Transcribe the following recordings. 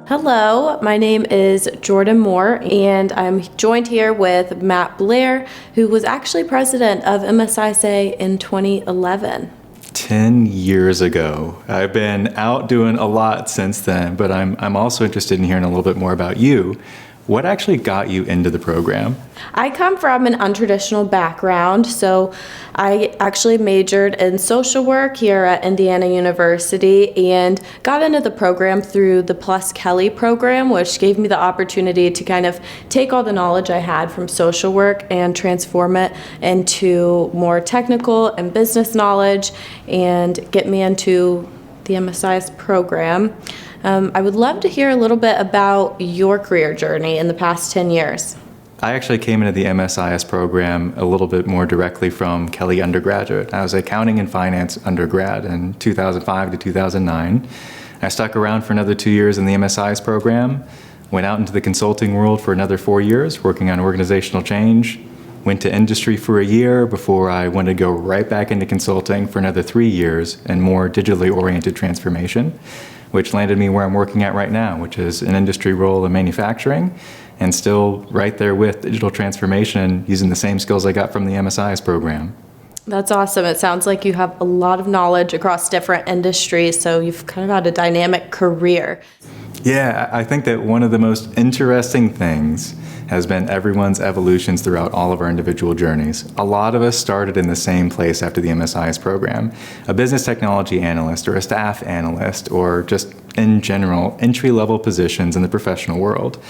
Hello, my name is Jordyn Moore, and I'm joined here with Matt Blair, who was actually president of MSIS in 2011. 10 years ago. I've been out doing a lot since then, but I'm also interested in hearing a little bit more about you. What actually got you into the program? I come from an untraditional background, so I actually majored in social work here at Indiana University and got into the program through the Kelley program, which gave me the opportunity to kind of take all the knowledge I had from social work and transform it into more technical and business knowledge and get me into the MSIS program. I would love to hear a little bit about your career journey in the past 10 years. I actually came into the MSIS program a little bit more directly from Kelley undergraduate. I was accounting and finance undergrad in 2005 to 2009. I stuck around for another 2 years in the MSIS program, went out into the consulting world for another 4 years, working on organizational change, went to industry for a year before I wanted to go right back into consulting for another 3 years and more digitally oriented transformation, which landed me where I'm working at right now, which is an industry role in manufacturing, and still right there with digital transformation using the same skills I got from the MSIS program. That's awesome. It sounds like you have a lot of knowledge across different industries, so you've kind of had a dynamic career. Yeah, I think that one of the most interesting things has been everyone's evolutions throughout all of our individual journeys. A lot of us started in the same place after the MSIS program. A business technology analyst or a staff analyst or just in general entry-level positions in the professional world.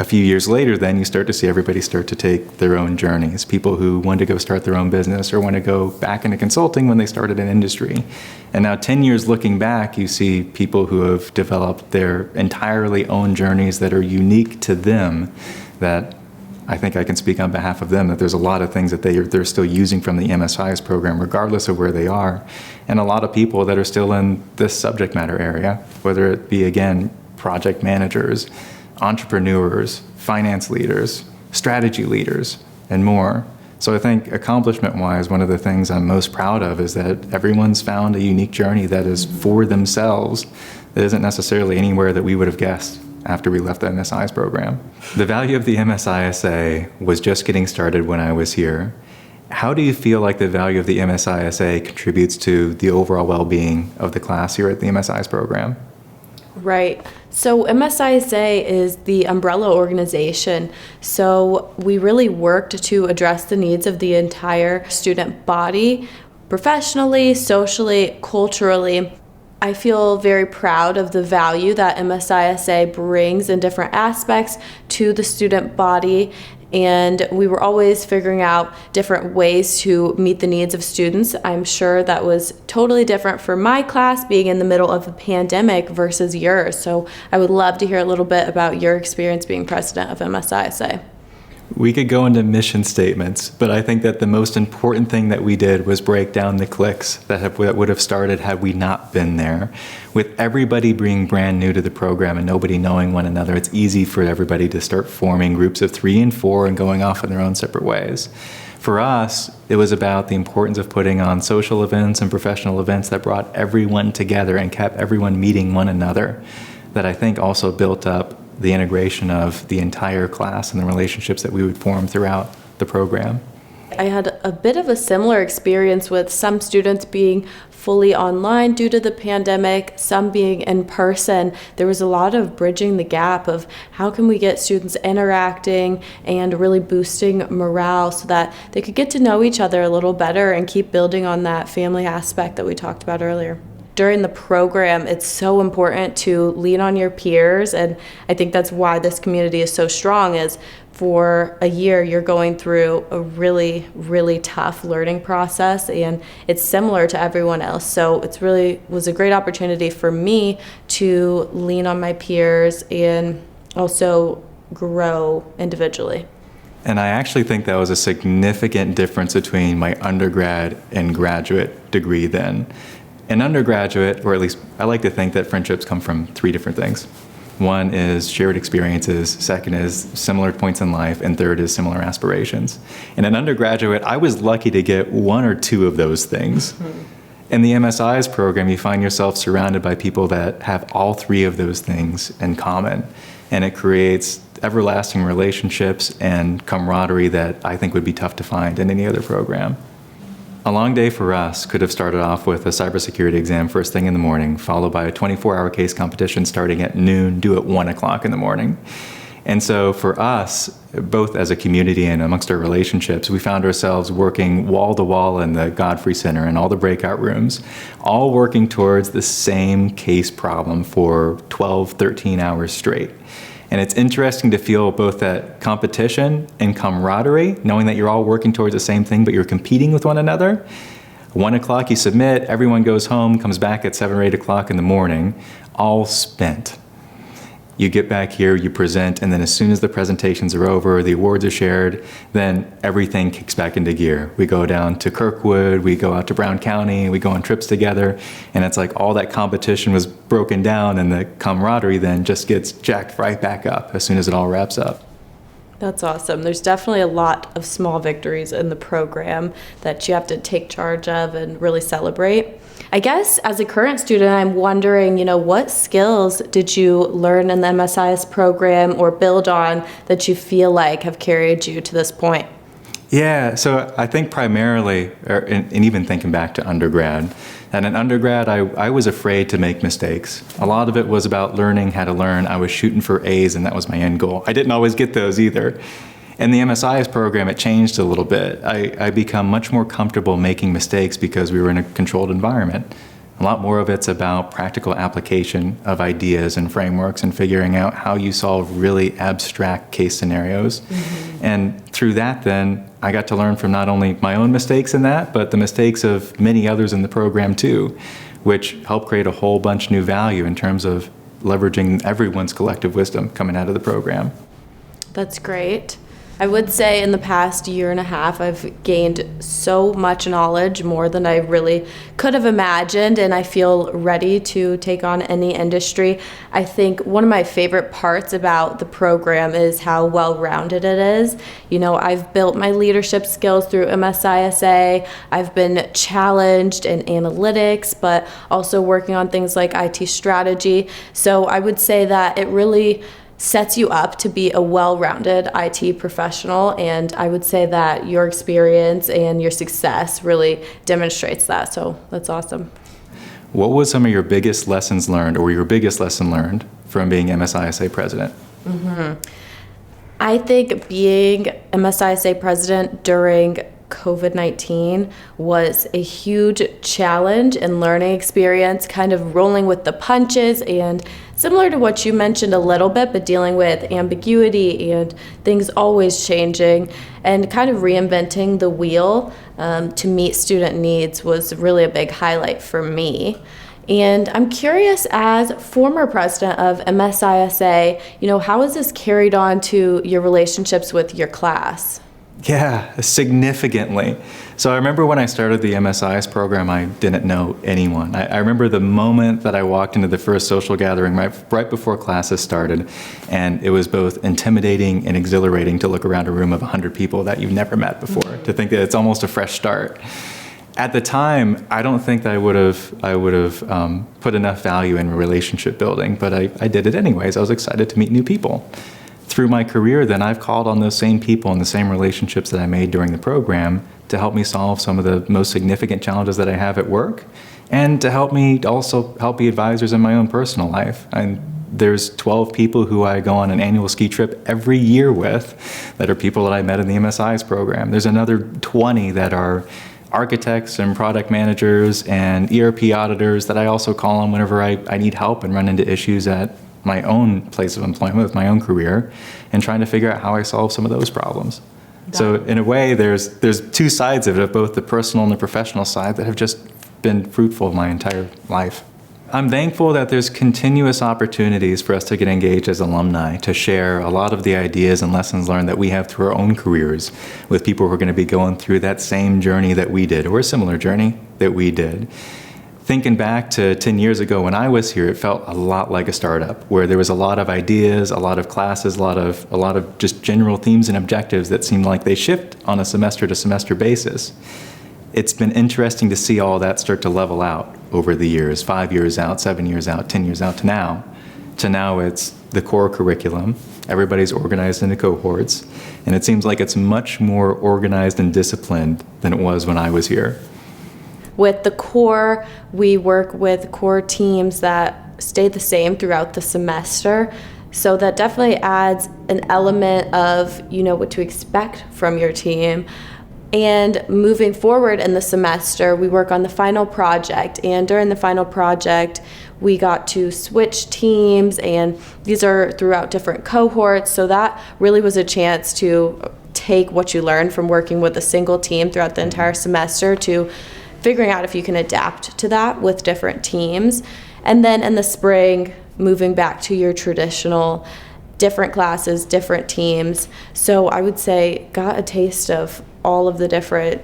A few years later, then you start to see everybody start to take their own journeys. People who want to go start their own business or want to go back into consulting when they started in industry. And now 10 years looking back, you see people who have developed their entirely own journeys that are unique to them, that I think I can speak on behalf of them, that there's a lot of things that they're still using from the MSIS program, regardless of where they are. And a lot of people that are still in this subject matter area, whether it be, again, project managers, entrepreneurs, finance leaders, strategy leaders, and more. So I think accomplishment-wise, one of the things I'm most proud of is that everyone's found a unique journey that is for themselves, that isn't necessarily anywhere that we would have guessed after we left the MSIS program. The value of the MSISA was just getting started when I was here. How do you feel like the value of the MSISA contributes to the overall well-being of the class here at the MSIS program? Right. So MSISA is the umbrella organization. So we really worked to address the needs of the entire student body, professionally, socially, culturally. I feel very proud of the value that MSISA brings in different aspects to the student body. And we were always figuring out different ways to meet the needs of students. I'm sure that was totally different for my class being in the middle of a pandemic versus yours. So I would love to hear a little bit about your experience being president of MSISA. We could go into mission statements, but I think that the most important thing that we did was break down the cliques that would have started had we not been there. With everybody being brand new to the program and nobody knowing one another, it's easy for everybody to start forming groups of 3 and 4 and going off in their own separate ways. For us, it was about the importance of putting on social events and professional events that brought everyone together and kept everyone meeting one another, that I think also built up the integration of the entire class and the relationships that we would form throughout the program. I had a bit of a similar experience with some students being fully online due to the pandemic, some being in person. There was a lot of bridging the gap of how can we get students interacting and really boosting morale so that they could get to know each other a little better and keep building on that family aspect that we talked about earlier. During the program, it's so important to lean on your peers, and I think that's why this community is so strong, is for a year you're going through a really, really tough learning process, and it's similar to everyone else. So it's really was a great opportunity for me to lean on my peers and also grow individually. And I actually think that was a significant difference between my undergrad and graduate degree then. In undergraduate, or at least I like to think that friendships come from 3 different things. One is shared experiences, second is similar points in life, and third is similar aspirations. And in undergraduate, I was lucky to get 1 or 2 of those things. In the MSIS program, you find yourself surrounded by people that have all three of those things in common, and it creates everlasting relationships and camaraderie that I think would be tough to find in any other program. A long day for us could have started off with a cybersecurity exam first thing in the morning, followed by a 24-hour case competition starting at noon, due at 1 o'clock in the morning. And so for us, both as a community and amongst our relationships, we found ourselves working wall to wall in the Godfrey Center and all the breakout rooms, all working towards the same case problem for 12, 13 hours straight. And it's interesting to feel both that competition and camaraderie, knowing that you're all working towards the same thing, but you're competing with one another. 1 o'clock you submit, everyone goes home, comes back at 7 or 8 o'clock in the morning, all spent. You get back here, you present, and then as soon as the presentations are over, the awards are shared, then everything kicks back into gear. We go down to Kirkwood, we go out to Brown County, we go on trips together, and it's like all that competition was broken down, and the camaraderie then just gets jacked right back up as soon as it all wraps up. That's awesome. There's definitely a lot of small victories in the program that you have to take charge of and really celebrate. I guess as a current student, I'm wondering, what skills did you learn in the MSIS program or build on that you feel like have carried you to this point? Yeah, so I think primarily, and even thinking back to undergrad, that in undergrad I was afraid to make mistakes. A lot of it was about learning how to learn. I was shooting for A's and that was my end goal. I didn't always get those either. In the MSIS program, it changed a little bit. I become much more comfortable making mistakes because we were in a controlled environment. A lot more of it's about practical application of ideas and frameworks and figuring out how you solve really abstract case scenarios. Mm-hmm. And through that, then, I got to learn from not only my own mistakes in that, but the mistakes of many others in the program too, which helped create a whole bunch new value in terms of leveraging everyone's collective wisdom coming out of the program. That's great. I would say in the past year and a half, I've gained so much knowledge, more than I really could have imagined, and I feel ready to take on any industry. I think one of my favorite parts about the program is how well-rounded it is. I've built my leadership skills through MSISA. I've been challenged in analytics, but also working on things like IT strategy. So I would say that it really sets you up to be a well-rounded IT professional, and I would say that your experience and your success really demonstrates that, so that's awesome. What was some of your biggest lessons learned, or your biggest lesson learned from being MSISA president? Mm-hmm. I think being MSISA president during COVID-19 was a huge challenge and learning experience, kind of rolling with the punches, and similar to what you mentioned a little bit, but dealing with ambiguity and things always changing and kind of reinventing the wheel to meet student needs was really a big highlight for me. And I'm curious, as former president of MSISA, how has this carried on to your relationships with your class? Yeah, significantly. So I remember when I started the MSIS program, I didn't know anyone. I remember the moment that I walked into the first social gathering right before classes started, and it was both intimidating and exhilarating to look around a room of 100 people that you've never met before, to think that it's almost a fresh start. At the time, I don't think that I would have put enough value in relationship building, but I did it anyways. I was excited to meet new people. Through my career, then, I've called on those same people and the same relationships that I made during the program to help me solve some of the most significant challenges that I have at work, and to help me also help be advisors in my own personal life. And there's 12 people who I go on an annual ski trip every year with that are people that I met in the MSIS program. There's another 20 that are architects and product managers and ERP auditors that I also call on whenever I need help and run into issues at my own place of employment with my own career, and trying to figure out how I solve some of those problems. So in a way, there's two sides of it, both the personal and the professional side, that have just been fruitful my entire life. I'm thankful that there's continuous opportunities for us to get engaged as alumni, to share a lot of the ideas and lessons learned that we have through our own careers with people who are going to be going through that same journey that we did, or a similar journey that we did. Thinking back to 10 years ago when I was here, it felt a lot like a startup, where there was a lot of ideas, a lot of classes, a lot of just general themes and objectives that seemed like they shift on a semester to semester basis. it's been interesting to see all that start to level out over the years, 5 years out, 7 years out, 10 years out to now. To now it's the core curriculum. Everybody's organized into cohorts, and it seems like it's much more organized and disciplined than it was when I was here. With the core, we work with core teams that stay the same throughout the semester. So that definitely adds an element of, you know, what to expect from your team. And moving forward in the semester, we work on the final project. And during the final project, we got to switch teams, and these are throughout different cohorts. So that really was a chance to take what you learned from working with a single team throughout the entire semester to figuring out if you can adapt to that with different teams. And then in the spring, moving back to your traditional different classes, different teams. So I would say got a taste of all of the different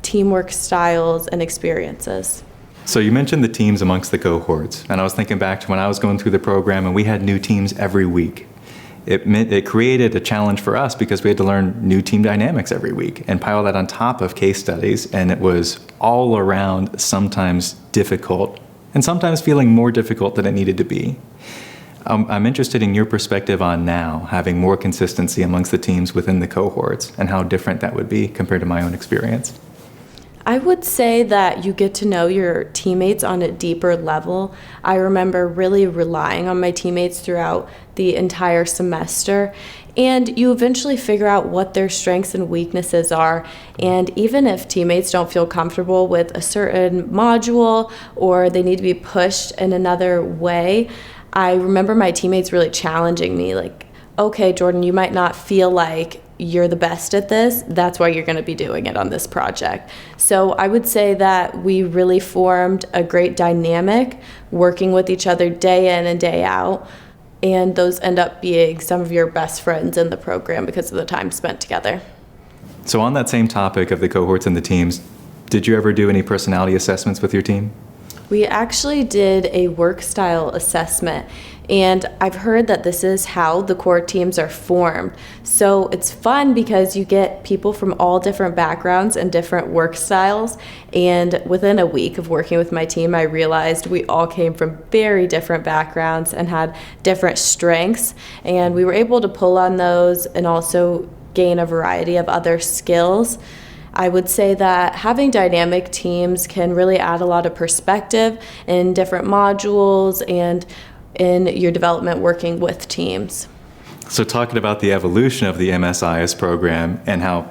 teamwork styles and experiences. So you mentioned the teams amongst the cohorts, and I was thinking back to when I was going through the program and we had new teams every week. It created a challenge for us because we had to learn new team dynamics every week and pile that on top of case studies, and it was all around sometimes difficult and sometimes feeling more difficult than it needed to be. I'm interested in your perspective on now having more consistency amongst the teams within the cohorts and how different that would be compared to my own experience. I would say that you get to know your teammates on a deeper level. I remember really relying on my teammates throughout the entire semester, and you eventually figure out what their strengths and weaknesses are. And even if teammates don't feel comfortable with a certain module or they need to be pushed in another way, I remember my teammates really challenging me, like, okay, Jordyn, you might not feel like you're the best at this. That's why you're going to be doing it on this project. So I would say that we really formed a great dynamic working with each other day in and day out. And those end up being some of your best friends in the program because of the time spent together. So on that same topic of the cohorts and the teams, did you ever do any personality assessments with your team? We actually did a work style assessment, and I've heard that this is how the core teams are formed. So it's fun because you get people from all different backgrounds and different work styles, and within a week of working with my team, I realized we all came from very different backgrounds and had different strengths, and we were able to pull on those and also gain a variety of other skills. I would say that having dynamic teams can really add a lot of perspective in different modules and in your development working with teams. So talking about the evolution of the MSIS program and how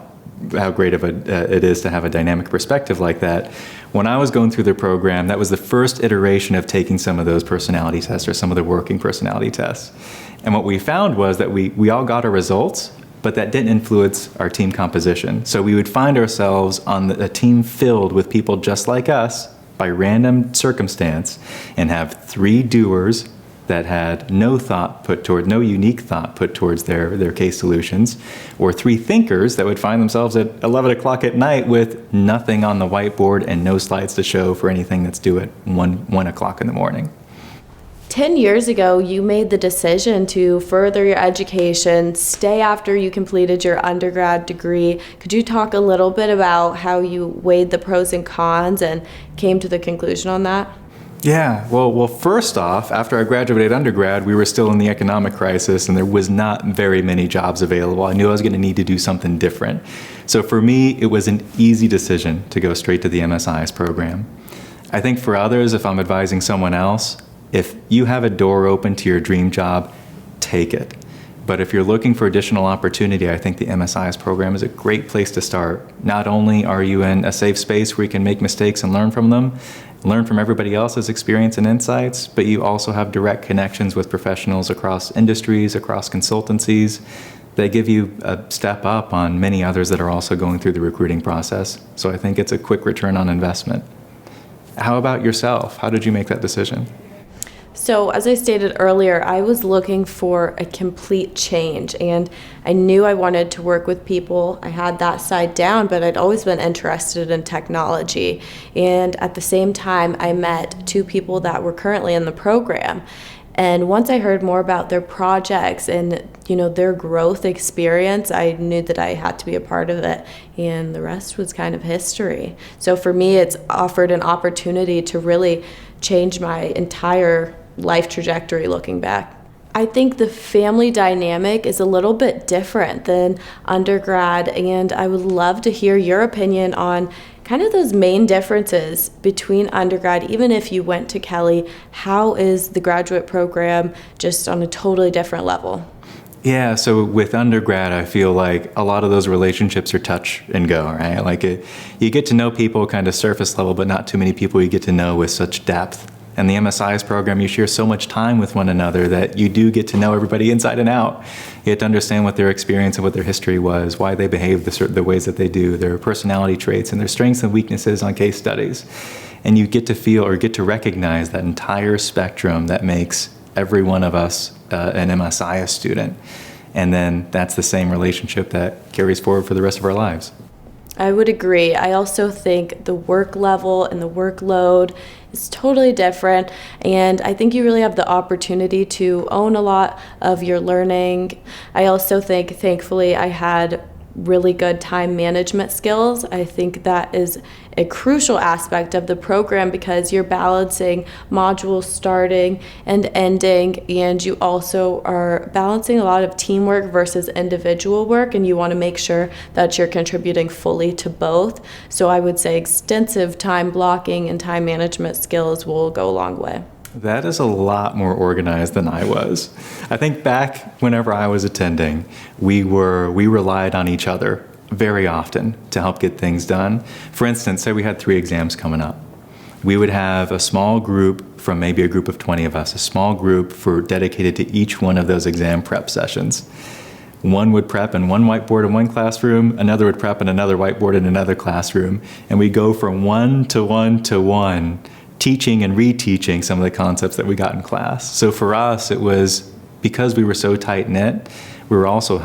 great of it is to have a dynamic perspective like that, when I was going through the program, that was the first iteration of taking some of those personality tests or some of the working personality tests. And what we found was that we all got our results, but that didn't influence our team composition. So we would find ourselves on a team filled with people just like us by random circumstance and have 3 doers that had no unique thought put towards their case solutions, or 3 thinkers that would find themselves at 11 o'clock at night with nothing on the whiteboard and no slides to show for anything that's due at 1 o'clock in the morning. 10 years ago, you made the decision to further your education, stay after you completed your undergrad degree. Could you talk a little bit about how you weighed the pros and cons and came to the conclusion on that? Yeah, well, first off, after I graduated undergrad, we were still in the economic crisis and there was not very many jobs available. I knew I was going to need to do something different. So for me, it was an easy decision to go straight to the MSIS program. I think for others, if I'm advising someone else, if you have a door open to your dream job, take it. But if you're looking for additional opportunity, I think the MSIS program is a great place to start. Not only are you in a safe space where you can make mistakes and learn from them, learn from everybody else's experience and insights, but you also have direct connections with professionals across industries, across consultancies. They give you a step up on many others that are also going through the recruiting process. So I think it's a quick return on investment. How about yourself? How did you make that decision? So as I stated earlier, I was looking for a complete change, and I knew I wanted to work with people. I had that side down, but I'd always been interested in technology. And at the same time, I met 2 people that were currently in the program. And once I heard more about their projects and, their growth experience, I knew that I had to be a part of it, and the rest was kind of history. So for me, it's offered an opportunity to really change my entire life trajectory looking back. I think the family dynamic is a little bit different than undergrad, and I would love to hear your opinion on kind of those main differences between undergrad. Even if you went to Kelley, how is the graduate program just on a totally different level? Yeah, so with undergrad, I feel like a lot of those relationships are touch and go, right? Like you get to know people kind of surface level, but not too many people you get to know with such depth. And the MSIS program, you share so much time with one another that you do get to know everybody inside and out. You get to understand what their experience and what their history was, why they behave the ways that they do, their personality traits, and their strengths and weaknesses on case studies. And you get to feel or get to recognize that entire spectrum that makes every one of us an MSIS student. And then that's the same relationship that carries forward for the rest of our lives. I would agree. I also think the work level and the workload is totally different, and I think you really have the opportunity to own a lot of your learning. I also think, thankfully, I had really good time management skills. I think that is a crucial aspect of the program because you're balancing modules starting and ending, and you also are balancing a lot of teamwork versus individual work, and you want to make sure that you're contributing fully to both. So I would say extensive time blocking and time management skills will go a long way. That is a lot more organized than I was. I think back whenever I was attending, we relied on each other very often to help get things done. For instance, say we had 3 exams coming up. We would have a small group from maybe a group of 20 of us, a small group dedicated to each one of those exam prep sessions. One would prep in one whiteboard in one classroom, another would prep in another whiteboard in another classroom, and we go from one to one to one, teaching and reteaching some of the concepts that we got in class. So for us, it was because we were so tight-knit, we were also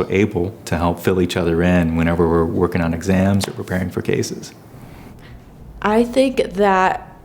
able to help fill each other in whenever we're working on exams or preparing for cases. I think that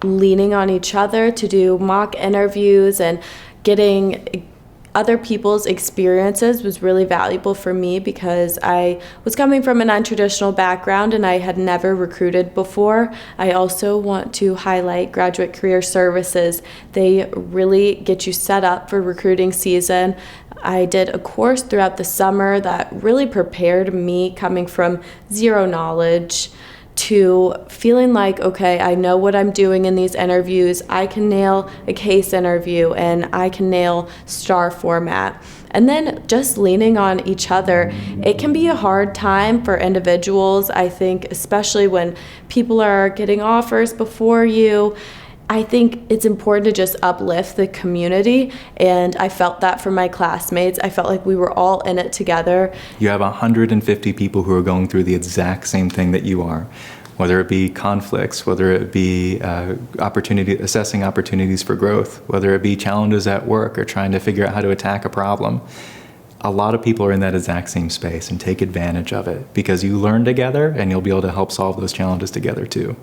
leaning on each other to do mock interviews and getting other people's experiences was really valuable for me because I was coming from an untraditional background and I had never recruited before. I also want to highlight Graduate Career Services. They really get you set up for recruiting season. I did a course throughout the summer that really prepared me coming from zero knowledge to feeling like, okay, I know what I'm doing in these interviews. I can nail a case interview and I can nail STAR format. And then just leaning on each other. It can be a hard time for individuals, I think, especially when people are getting offers before you. I think it's important to just uplift the community, and I felt that from my classmates. I felt like we were all in it together. You have 150 people who are going through the exact same thing that you are, whether it be conflicts, whether it be assessing opportunities for growth, whether it be challenges at work or trying to figure out how to attack a problem. A lot of people are in that exact same space, and take advantage of it because you learn together and you'll be able to help solve those challenges together too.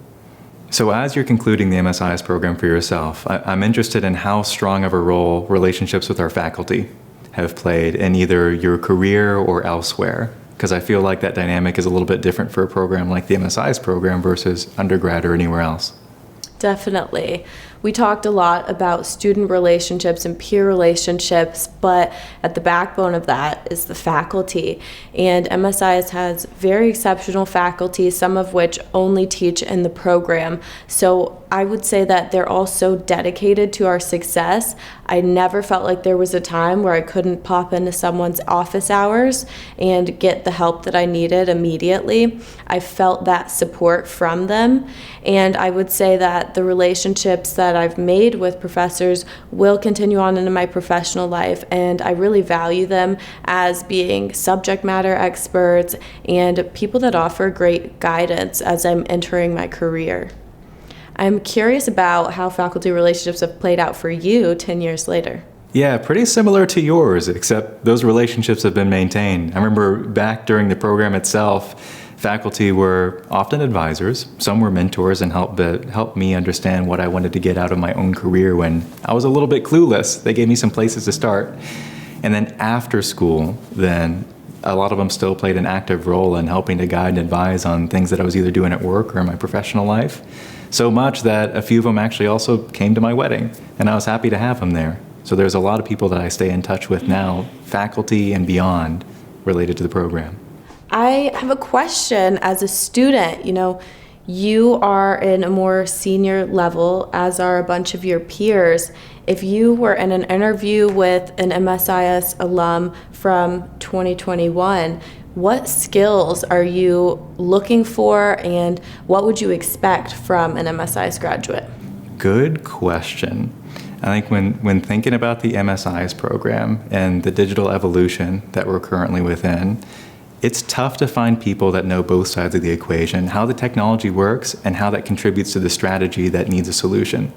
So as you're concluding the MSIS program for yourself, I'm interested in how strong of a role relationships with our faculty have played in either your career or elsewhere, because I feel like that dynamic is a little bit different for a program like the MSIS program versus undergrad or anywhere else. Definitely. We talked a lot about student relationships and peer relationships, but at the backbone of that is the faculty. And MSIS has very exceptional faculty, some of which only teach in the program. So I would say that they're all so dedicated to our success. I never felt like there was a time where I couldn't pop into someone's office hours and get the help that I needed immediately. I felt that support from them. And I would say that the relationships that I've made with professors will continue on into my professional life, and I really value them as being subject matter experts and people that offer great guidance as I'm entering my career. I'm curious about how faculty relationships have played out for you 10 years later. Yeah, pretty similar to yours, except those relationships have been maintained. I remember back during the program itself, Faculty were often advisors. Some were mentors and helped me understand what I wanted to get out of my own career when I was a little bit clueless. They gave me some places to start. And then after school, then a lot of them still played an active role in helping to guide and advise on things that I was either doing at work or in my professional life. So much that a few of them actually also came to my wedding, and I was happy to have them there. So there's a lot of people that I stay in touch with now, faculty and beyond, related to the program. I have a question as a student. You are in a more senior level, as are a bunch of your peers. If you were in an interview with an MSIS alum from 2021, what skills are you looking for, and what would you expect from an MSIS graduate? Good question. I think when thinking about the MSIS program and the digital evolution that we're currently within, it's tough to find people that know both sides of the equation, how the technology works and how that contributes to the strategy that needs a solution.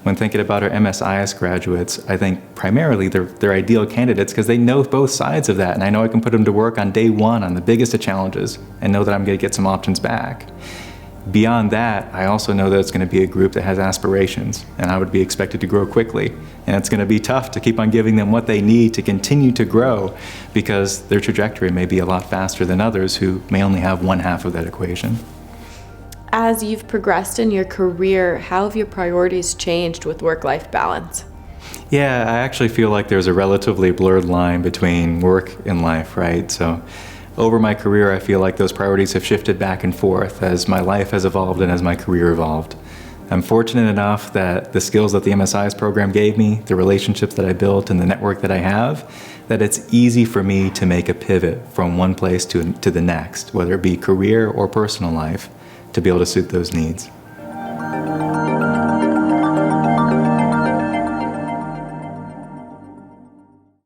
When thinking about our MSIS graduates, I think primarily they're ideal candidates because they know both sides of that, and I know I can put them to work on day one on the biggest of challenges and know that I'm going to get some options back. Beyond that, I also know that it's going to be a group that has aspirations, and I would be expected to grow quickly. And it's going to be tough to keep on giving them what they need to continue to grow because their trajectory may be a lot faster than others who may only have one half of that equation. As you've progressed in your career, how have your priorities changed with work-life balance? Yeah, I actually feel like there's a relatively blurred line between work and life, right? So over my career, I feel like those priorities have shifted back and forth as my life has evolved and as my career evolved. I'm fortunate enough that the skills that the MSIS program gave me, the relationships that I built, and the network that I have, that it's easy for me to make a pivot from one place to the next, whether it be career or personal life, to be able to suit those needs.